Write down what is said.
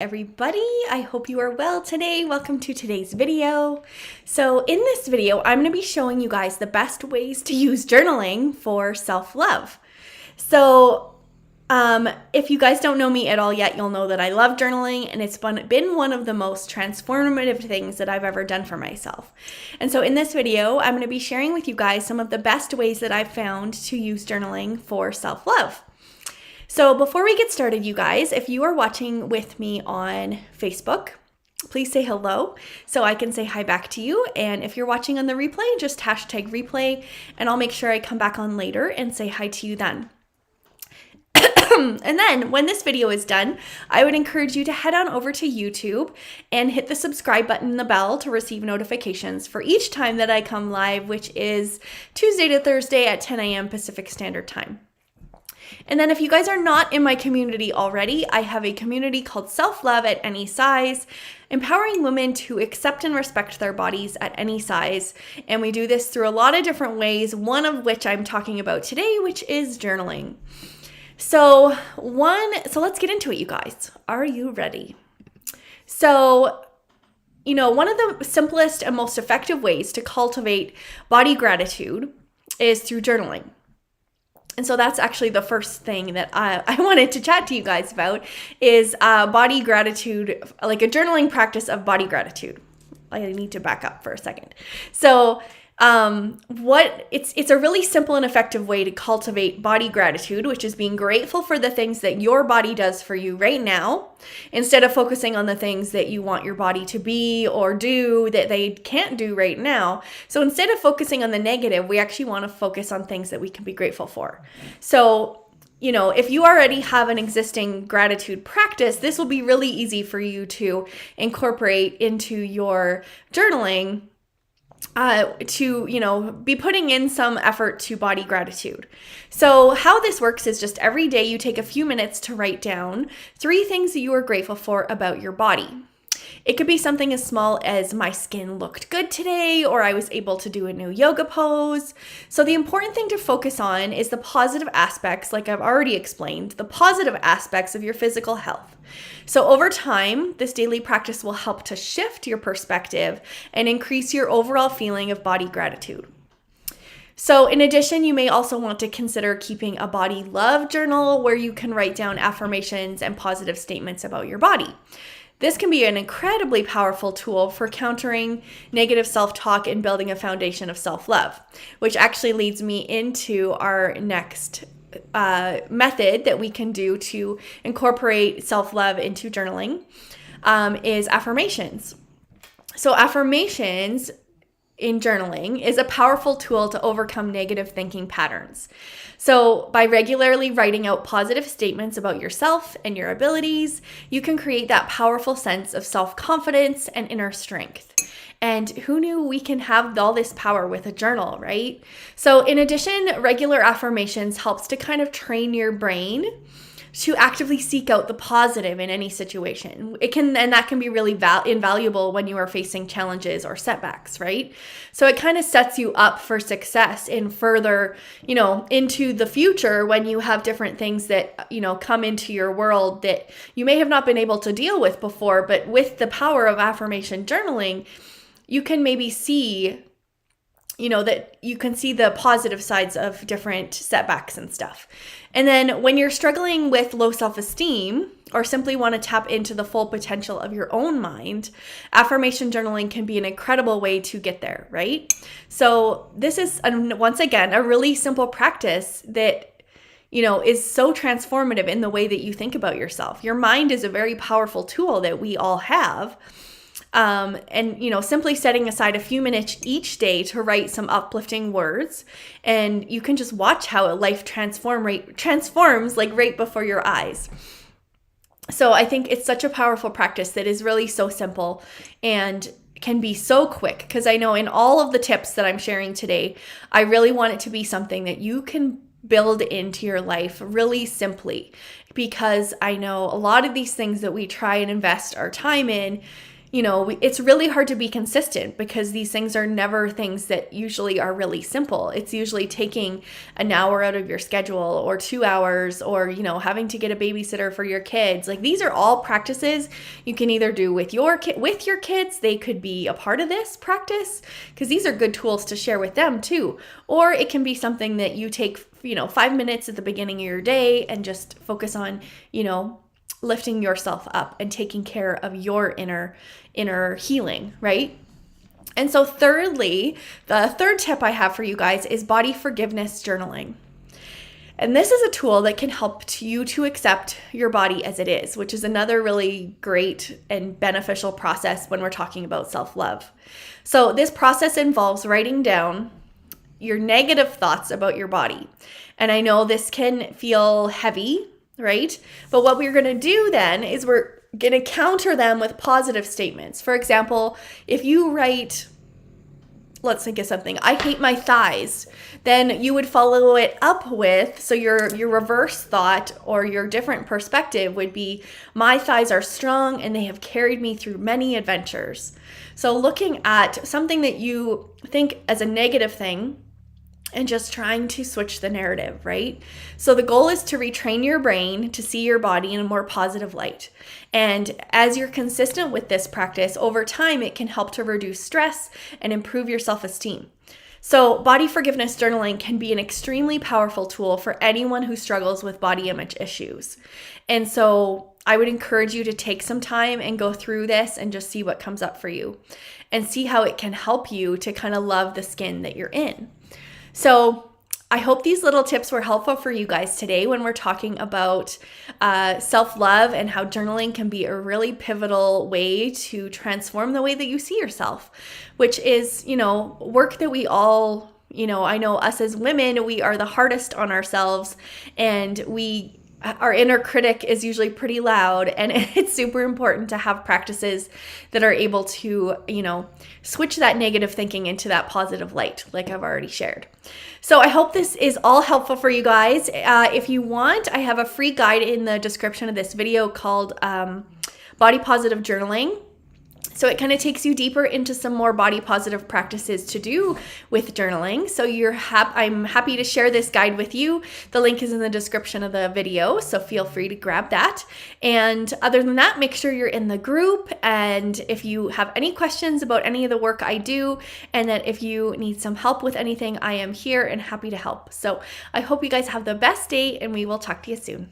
Everybody, I hope you are well today. Welcome to today's video. So in this video, I'm going to be showing you guys the best ways to use journaling for self-love. So if you guys don't know me at all yet, you'll know that I love journaling, and it's been one of the most transformative things that I've ever done for myself. And so in this video, I'm going to be sharing with you guys some of the best ways that I've found to use journaling for self-love. So before we get started, you guys, if you are watching with me on Facebook, please say hello so I can say hi back to you. And if you're watching on the replay, just hashtag replay, and I'll make sure I come back on later and say hi to you then. And then when this video is done, I would encourage you to head on over to YouTube and hit the subscribe button and the bell to receive notifications for each time that I come live, which is Tuesday to Thursday at 10 a.m. Pacific Standard Time. And then if you guys are not in my community already, I have a community called Self-Love at Any Size, empowering women to accept and respect their bodies at any size. And we do this through a lot of different ways, one of which I'm talking about today, which is journaling. So let's get into it, you guys. Are you ready? So, one of the simplest and most effective ways to cultivate body gratitude is through journaling. And so that's actually the first thing that I wanted to chat to you guys about is body gratitude, like a journaling practice of body gratitude. I need to back up for a second. So it's a really simple and effective way to cultivate body gratitude, which is being grateful for the things that your body does for you right now, instead of focusing on the things that you want your body to be or do that they can't do right now. So instead of focusing on the negative, we actually want to focus on things that we can be grateful for. So if you already have an existing gratitude practice, this will be really easy for you to incorporate into your journaling to be putting in some effort to body gratitude. So how this works is just every day you take a few minutes to write down 3 things that you are grateful for about your body. It could be something as small as my skin looked good today, or I was able to do a new yoga pose. So the important thing to focus on is the positive aspects, like I've already explained, the positive aspects of your physical health. So over time, this daily practice will help to shift your perspective and increase your overall feeling of body gratitude. So in addition, you may also want to consider keeping a body love journal where you can write down affirmations and positive statements about your body. This can be an incredibly powerful tool for countering negative self-talk and building a foundation of self-love, which actually leads me into our next method that we can do to incorporate self-love into journaling, is affirmations. So affirmations in journaling is a powerful tool to overcome negative thinking patterns. So by regularly writing out positive statements about yourself and your abilities, you can create that powerful sense of self-confidence and inner strength. And who knew we can have all this power with a journal, right? So in addition, regular affirmations helps to kind of train your brain to actively seek out the positive in any situation. That can be really invaluable when you are facing challenges or setbacks, right? So it kind of sets you up for success in further, into the future when you have different things that, come into your world that you may have not been able to deal with before, but with the power of affirmation journaling, you can maybe see that you can see the positive sides of different setbacks and stuff. And then when you're struggling with low self-esteem or simply want to tap into the full potential of your own mind, affirmation journaling can be an incredible way to get there, right? So this is, once again, a really simple practice that is so transformative in the way that you think about yourself. Your mind is a very powerful tool that we all have. Simply setting aside a few minutes each day to write some uplifting words, and you can just watch how a life transforms like right before your eyes. So I think it's such a powerful practice that is really so simple and can be so quick, because I know in all of the tips that I'm sharing today, I really want it to be something that you can build into your life really simply, because I know a lot of these things that we try and invest our time in, it's really hard to be consistent because these things are never things that usually are really simple. It's usually taking an hour out of your schedule or 2 hours or, having to get a babysitter for your kids. Like these are all practices you can either do with your kids. They could be a part of this practice because these are good tools to share with them too. Or it can be something that you take, 5 minutes at the beginning of your day and just focus on, lifting yourself up and taking care of your inner healing, right? And so thirdly, the third tip I have for you guys is body forgiveness journaling. And this is a tool that can help you to accept your body as it is, which is another really great and beneficial process when we're talking about self-love. So this process involves writing down your negative thoughts about your body. And I know this can feel heavy, right? But what we're going to do then is we're going to counter them with positive statements. For example, if you write, let's think of something, I hate my thighs, then you would follow it up with, so your reverse thought or your different perspective would be, my thighs are strong and they have carried me through many adventures. So looking at something that you think as a negative thing, and just trying to switch the narrative, right? So the goal is to retrain your brain to see your body in a more positive light. And as you're consistent with this practice, over time, it can help to reduce stress and improve your self-esteem. So body forgiveness journaling can be an extremely powerful tool for anyone who struggles with body image issues. And so I would encourage you to take some time and go through this and just see what comes up for you and see how it can help you to kind of love the skin that you're in. So I hope these little tips were helpful for you guys today when we're talking about self-love and how journaling can be a really pivotal way to transform the way that you see yourself, which is, work that we all, I know us as women, we are the hardest on ourselves and our inner critic is usually pretty loud, and it's super important to have practices that are able to, switch that negative thinking into that positive light, like I've already shared. So I hope this is all helpful for you guys. If you want, I have a free guide in the description of this video called Body Positive Journaling. So it kind of takes you deeper into some more body positive practices to do with journaling. So I'm happy to share this guide with you. The link is in the description of the video, so feel free to grab that. And other than that, make sure you're in the group. And if you have any questions about any of the work I do, and that if you need some help with anything, I am here and happy to help. So I hope you guys have the best day, and we will talk to you soon.